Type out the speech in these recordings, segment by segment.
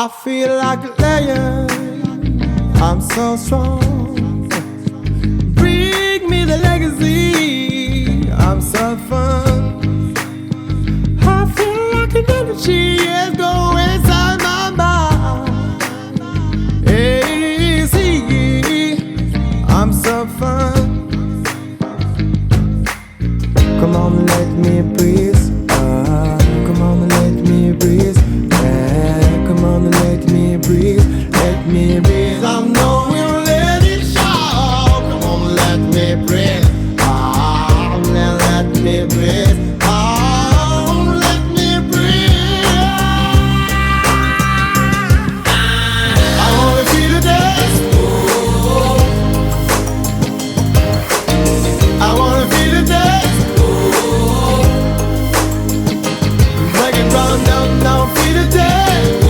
I feel like a lion, I'm so strong. Bring me the legacy, I'm so fun. I feel like an energy is going inside my mind. Hey, see, I'm so fun. Come on, let me breathe. Come on, let me breathe. Yeah, come on, let me breathe. Let me breathe. I know we'll let it show. Come on, let me breathe. Let me breathe. Let me breathe. I wanna feel the dance. I wanna feel the dance. Break it down, down, feel the dance.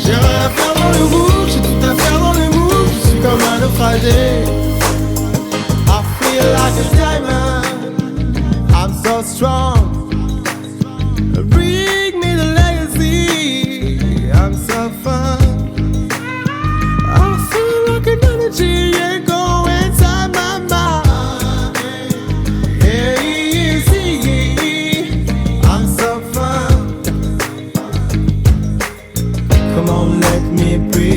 J'ai rien à faire dans le groupe, j'ai tout à faire dans le move. Je suis comme un naufragé. I feel like a diamond, I'm so strong. Bring me the legacy, I'm so fun. I feel like an energy, yeah, go inside my mind. Hey, see, I'm so fun. Come on, let me breathe.